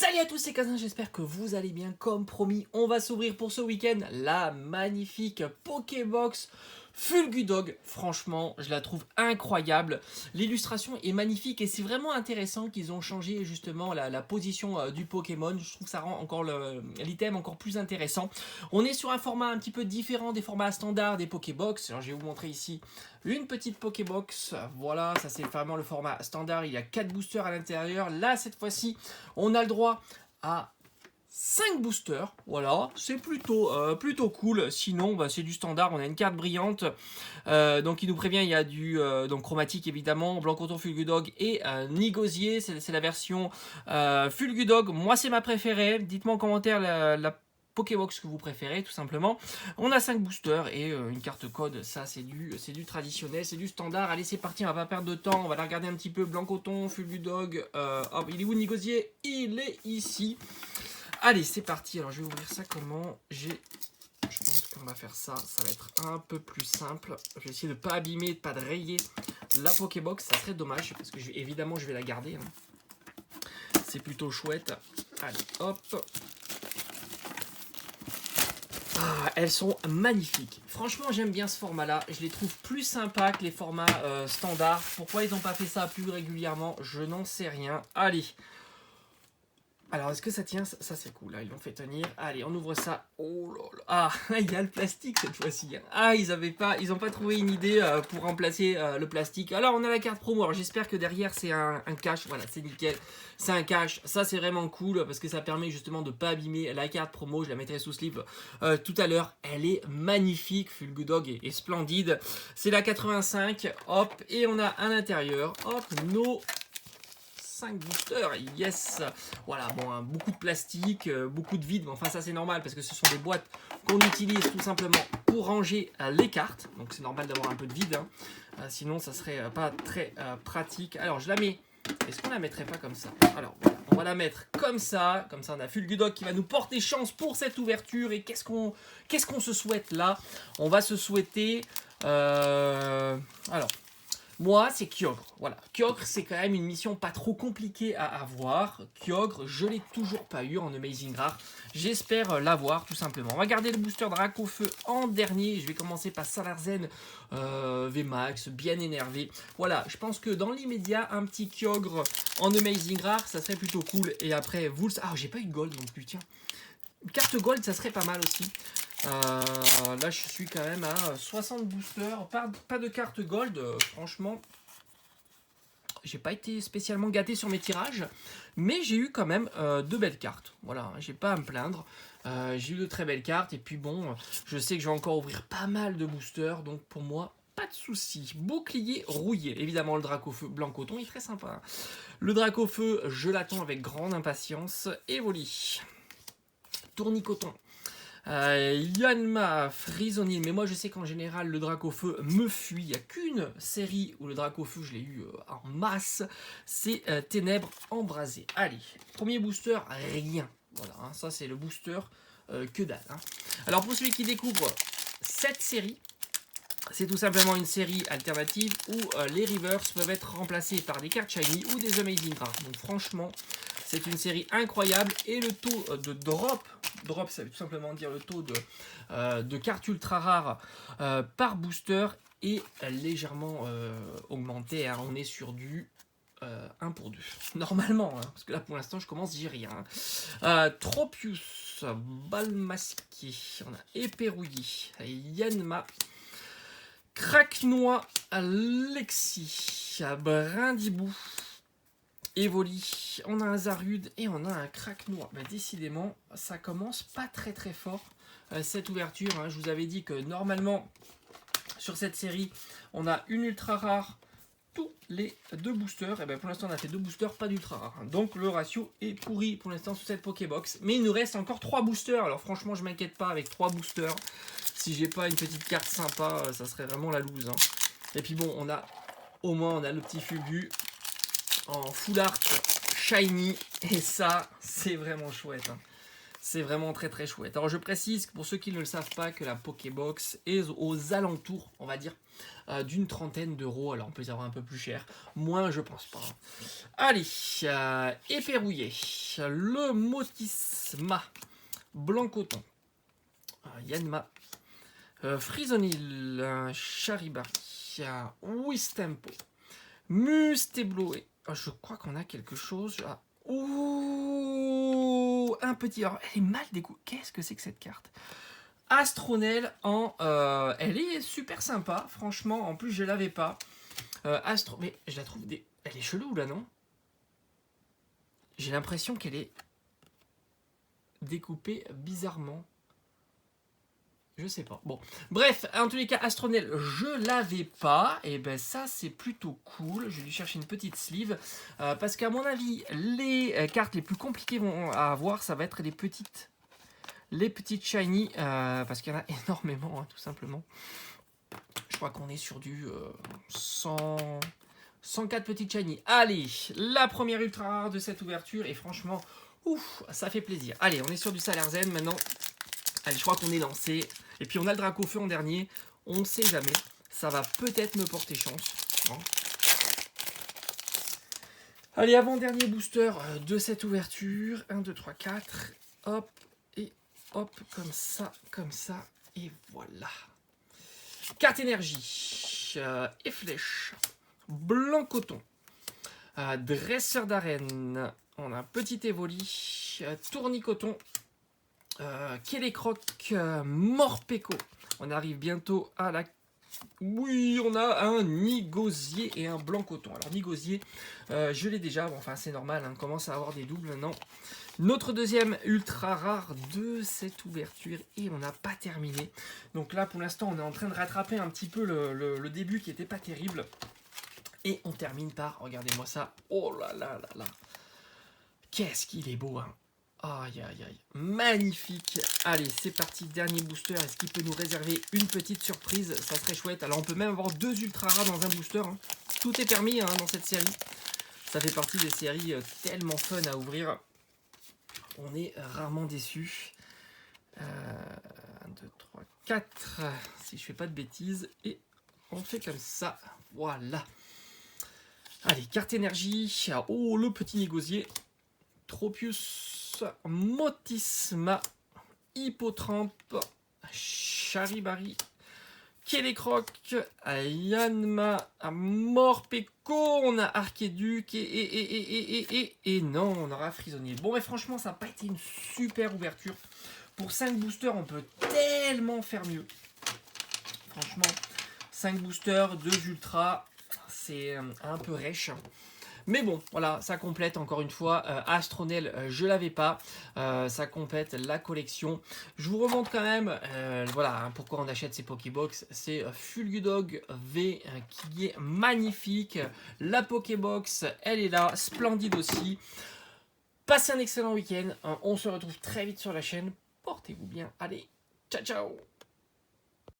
Salut à tous, c'est Kazin, j'espère que vous allez bien. Comme promis, on va s'ouvrir pour ce week-end la magnifique Pokébox Fulgudog. Franchement, je la trouve incroyable. L'illustration est magnifique et c'est vraiment intéressant qu'ils ont changé justement la position du Pokémon. Je trouve que ça rend encore l'item encore plus intéressant. On est sur un format un petit peu différent des formats standards des Pokébox. Alors, je vais vous montrer ici une petite Pokébox. Voilà, ça c'est vraiment le format standard. Il y a 4 boosters à l'intérieur. Là, cette fois-ci, on a le droit à 5 boosters, voilà, c'est plutôt cool. Sinon, c'est du standard, on a une carte brillante. Donc il nous prévient, il y a du donc chromatique évidemment, Blancoton, Fulgudog et Nigosier, c'est la version Fulgudog. Moi c'est ma préférée, dites-moi en commentaire la Pokébox que vous préférez tout simplement. On a 5 boosters et une carte code, ça c'est du traditionnel, c'est du standard. Allez c'est parti, on va pas perdre de temps, on va la regarder un petit peu. Blancoton, Fulgudog, hop, il est où Nigosier? Il est ici. Allez, c'est parti. Alors, je vais ouvrir ça comment je pense qu'on va faire ça. Ça va être un peu plus simple. Je vais essayer de ne pas abîmer, de ne pas rayer la Pokébox. Ça serait dommage parce que évidemment, je vais la garder. C'est plutôt chouette. Allez, hop. Ah, elles sont magnifiques. Franchement, j'aime bien ce format-là. Je les trouve plus sympas que les formats standards. Pourquoi ils n'ont pas fait ça plus régulièrement? Je n'en sais rien. Allez. Alors, est-ce que ça tient? Ça c'est cool, là, ils l'ont fait tenir. Allez, on ouvre ça. Oh là là. Ah, il y a le plastique cette fois-ci. Ah, ils n'ont pas trouvé une idée pour remplacer le plastique. Alors, on a la carte promo. Alors, j'espère que derrière, c'est un cache. Voilà, c'est nickel. C'est un cache. Ça, c'est vraiment cool parce que ça permet justement de ne pas abîmer la carte promo. Je la mettrai sous sleeve tout à l'heure. Elle est magnifique. Fulgudog est splendide. C'est la 85. Hop, et on a à l'intérieur, hop, nos 5 boosters, yes. Voilà, bon, beaucoup de plastique, beaucoup de vide, mais enfin ça c'est normal parce que ce sont des boîtes qu'on utilise tout simplement pour ranger les cartes, donc c'est normal d'avoir un peu de vide, sinon ça serait pas très pratique. Alors je la mets, est-ce qu'on la mettrait pas comme ça? Alors voilà, on va la mettre comme ça on a Fulgudog qui va nous porter chance pour cette ouverture. Et qu'est-ce qu'on se souhaite là? On va se souhaiter, alors moi, c'est Kyogre. Voilà. Kyogre, c'est quand même une mission pas trop compliquée à avoir. Kyogre, je l'ai toujours pas eu en Amazing Rare. J'espère l'avoir, tout simplement. On va garder le booster Dracofeu en dernier. Je vais commencer par Salarzen VMAX, bien énervé. Voilà, je pense que dans l'immédiat, un petit Kyogre en Amazing Rare, ça serait plutôt cool. Et après, vous le... Ah, j'ai pas eu de gold non plus, tiens. Une carte gold, ça serait pas mal aussi. Là, je suis quand même à 60 boosters. Pas de carte gold. Franchement, j'ai pas été spécialement gâté sur mes tirages. Mais j'ai eu quand même de belles cartes. Voilà, j'ai pas à me plaindre. J'ai eu de très belles cartes. Et puis bon, je sais que je vais encore ouvrir pas mal de boosters. Donc pour moi, pas de souci. Bouclier rouillé. Évidemment, le Dracofeu Blancoton est très sympa. Le Dracofeu, je l'attends avec grande impatience. Evoli. Tournicoton. Yanma, Frisonil, mais moi je sais qu'en général le Dracofeu me fuit. Il n'y a qu'une série où le Dracofeu je l'ai eu en masse, c'est Ténèbres embrasées. Allez, premier booster, rien. Voilà, ça c'est le booster que dalle. Alors pour celui qui découvre cette série, c'est tout simplement une série alternative où les reverse peuvent être remplacés par des cartes shiny ou des amazing rares. Donc franchement, c'est une série incroyable et le taux de drop, ça veut tout simplement dire le taux de cartes ultra rares par booster est légèrement augmenté. On est sur du 1 pour 2. Normalement, parce que là pour l'instant je commence, j'ai rien. Tropius, Balmasqué, on a Éperouillé, Yanma, Craquenois, Lexi, Brindibou, Evoli, on a un Zarude et on a un Craquenois. Décidément, ça commence pas très très fort cette ouverture. Je vous avais dit que normalement, sur cette série, on a une ultra rare tous les 2 boosters. Et pour l'instant, on a fait 2 boosters, pas d'ultra rare. Donc le ratio est pourri pour l'instant sur cette Pokébox. Mais il nous reste encore 3 boosters. Alors franchement, je m'inquiète pas avec 3 boosters. Si j'ai pas une petite carte sympa, ça serait vraiment la loose. Et puis bon, au moins on a le petit Fulgu en full art shiny. Et ça, c'est vraiment chouette. C'est vraiment très très chouette. Alors je précise pour ceux qui ne le savent pas que la Pokébox est aux alentours, on va dire, d'une trentaine d'euros. Alors on peut y avoir un peu plus cher, moins je pense pas. Allez, éperrouillé, le Motisma, blanc coton, Yanma, Frisonil, Charibari, Wistempo, Mustébloé. Je crois qu'on a quelque chose. Ouh, un petit. Alors, elle est mal découpée. Qu'est-ce que c'est que cette carte? Astronel en. Elle est super sympa, franchement. En plus, je l'avais pas. Mais je la trouve. Elle est chelou là, non? J'ai l'impression qu'elle est découpée bizarrement. Je sais pas. Bon, bref, en tous les cas, Astronel, je l'avais pas. Et ben ça, c'est plutôt cool. Je vais lui chercher une petite sleeve. Parce qu'à mon avis, les cartes les plus compliquées à avoir, ça va être les petites shiny. Parce qu'il y en a énormément, hein, tout simplement. Je crois qu'on est sur du 104 petites shiny. Allez, la première ultra rare de cette ouverture. Et franchement, ouf, ça fait plaisir. Allez, on est sur du Salarzen maintenant. Allez, je crois qu'on est lancé. Et puis on a le Dracofeu en dernier. On ne sait jamais. Ça va peut-être me porter chance. Hein. Allez, avant-dernier booster de cette ouverture. 1, 2, 3, 4. Hop. Et hop. Comme ça. Et voilà. Carte énergie. Et flèche. Blanc coton. Dresseur d'arène. On a un petit évoli. Tournicoton. Kélécroc, Morpeko. On arrive bientôt à la... Oui, on a un Nigosier et un blanc coton. Alors Nigosier, je l'ai déjà. Bon, enfin, c'est normal, hein, on commence à avoir des doubles maintenant. Notre deuxième ultra rare de cette ouverture. Et on n'a pas terminé. Donc là, pour l'instant, on est en train de rattraper un petit peu le début qui n'était pas terrible. Et on termine par... Regardez-moi ça. Oh là là là là. Qu'est-ce qu'il est beau, hein. Aïe aïe aïe, magnifique. Allez, c'est parti, dernier booster. Est-ce qu'il peut nous réserver une petite surprise? Ça serait chouette. Alors on peut même avoir 2 ultra rares dans un booster, hein. Tout est permis, hein, dans cette série. Ça fait partie des séries tellement fun à ouvrir. On est rarement déçus. 1, 2, 3, 4. Si je fais pas de bêtises. Et on fait comme ça. Voilà. Allez, carte énergie. Oh, le petit négocier. Tropius, Motisma, Hippotrampe, Charibari, Kélécroc, Yanma, Morpeko, on a Archéduc et non, on aura Frisonnier. Bon, mais franchement, ça n'a pas été une super ouverture. Pour 5 boosters, on peut tellement faire mieux. Franchement, 5 boosters, 2 ultras, c'est un peu rêche. Mais bon, voilà, ça complète encore une fois. Astronel, je l'avais pas. Ça complète la collection. Je vous remonte quand même, voilà, hein, pourquoi on achète ces Pokébox. C'est Fulgudog V qui est magnifique. La Pokébox, elle est là, splendide aussi. Passez un excellent week-end. On se retrouve très vite sur la chaîne. Portez-vous bien. Allez, ciao ciao.